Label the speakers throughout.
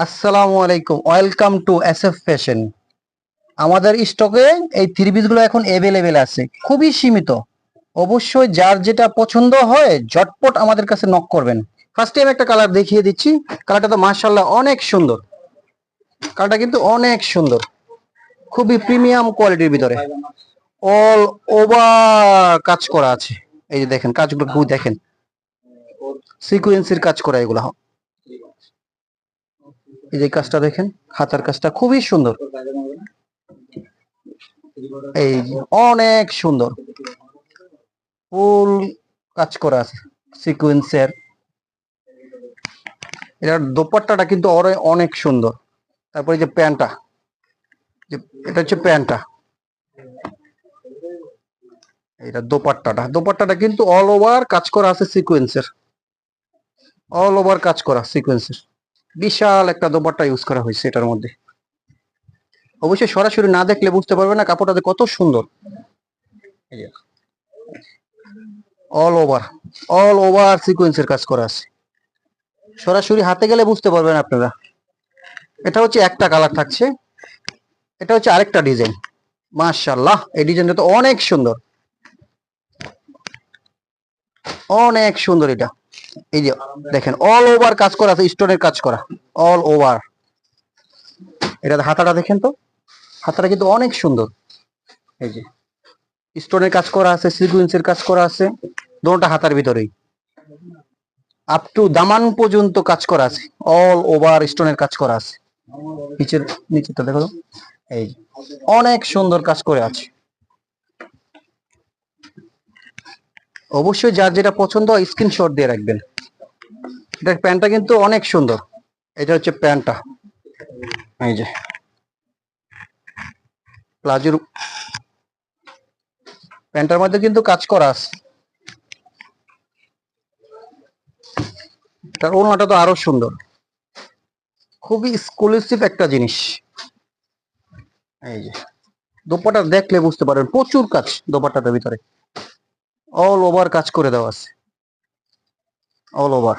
Speaker 1: আসসালামু আলাইকুম, welcome to SF fashion. আমাদের স্টকে এই থ্রি পিস গুলো এখন অ্যাভেলেবেল আছে, খুবই সীমিত। অবশ্যই যার যেটা পছন্দ হয় ঝটপট আমাদের কাছে নক করবেন। ফার্স্ট টাইম একটা কালার দেখিয়ে দিচ্ছি। কালারটা তো মাশাআল্লাহ অনেক সুন্দর। কালারটা কিন্তু অনেক সুন্দর, খুবই প্রিমিয়াম কোয়ালিটির ভিতরে অল ওভার কাজ করা আছে। এই যে দেখেন কাজগুলো, খুব দেখেন সিকোয়েন্সের কাজ করা এগুলো। এই যে কাজটা দেখেন, হাতার কাজটা খুবই সুন্দর। এই যে অনেক সুন্দর ফুল কাজ করা আছে সিকোয়েন্সের। এটার দোপাট্টাটা কিন্তু অনেক সুন্দর। তারপরে যে প্যান্টটা, যে এটা হচ্ছে প্যান্টটা, এটা দোপাট্টাটা কিন্তু অল ওভার কাজ করা আছে সিকোয়েন্সের। অল ওভার কাজ করা সিকোয়েন্সের বিশাল একটা দোপাট্টা ইউজ করা হয়েছে এটার মধ্যে। অবশ্যই সরাসরি না দেখলে বুঝতে পারবে না কাপড়টা যে কত সুন্দর। অল ওভার অল ওভার সিকোয়েন্সের কাজ করা আছে, সরাসরি হাতে গেলে বুঝতে পারবেন আপনারা। এটা হচ্ছে একটা কালার থাকছে, এটা হচ্ছে আরেকটা ডিজাইন। মাশাআল্লাহ, এই ডিজাইনটা তো অনেক সুন্দর, অনেক সুন্দর এটা। এই যে দেখেন অল ওভার কাজ করা আছে, স্টোনের কাজ করা অল ওভার। এটা হাতাটা দেখেন তো, হাতাটা কিন্তু অনেক সুন্দর। এই যে স্টোনের কাজ করা আছে, সিকুয়েন্সের কাজ করা আছে, দুটোটা হাতার ভিতরেই আপ টু দামান পর্যন্ত কাজ করা আছে। অল ওভার স্টোনের কাজ করা আছে। নিচের নিচেরটা দেখো তো, এই অনেক সুন্দর কাজ করে আছে। অবশ্যই যার যেটা পছন্দ হয় স্ক্রিনশট দিয়ে রাখবেন। এটার প্যান্টটা কিন্তু অনেক সুন্দর। এটা হচ্ছে প্যান্টটা, এই যে প্লাজোর প্যান্টের মধ্যে কিন্তু কাজ করা আছে। তার ওড়নাটা তো আরো সুন্দর, খুবই এক্সক্লুসিভ একটা জিনিস। এই যে দোপাট্টা দেখলে বুঝতে পারবেন, প্রচুর কাজ দোপাট্টাটার ভিতরে, অল ওভার কাজ করে দেওয়া আছে, অল ওভার।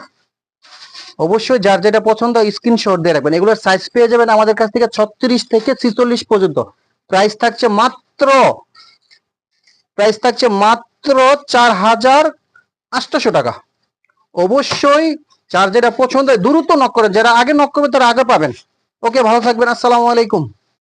Speaker 1: অবশ্যই যার যেটা পছন্দ স্ক্রিনশট দিয়ে রাখবেন। এগুলোর সাইজ পেয়ে যাবেন আমাদের কাছ থেকে 36 থেকে 46 পর্যন্ত। প্রাইস থাকছে মাত্র প্রাইস থাকছে মাত্র 4800 টাকা। অবশ্যই যার যেটা পছন্দ হয় দ্রুত নক করেন, যারা আগে নক করবে তারা আগে পাবেন। ওকে, ভালো থাকবেন, আসসালামু আলাইকুম।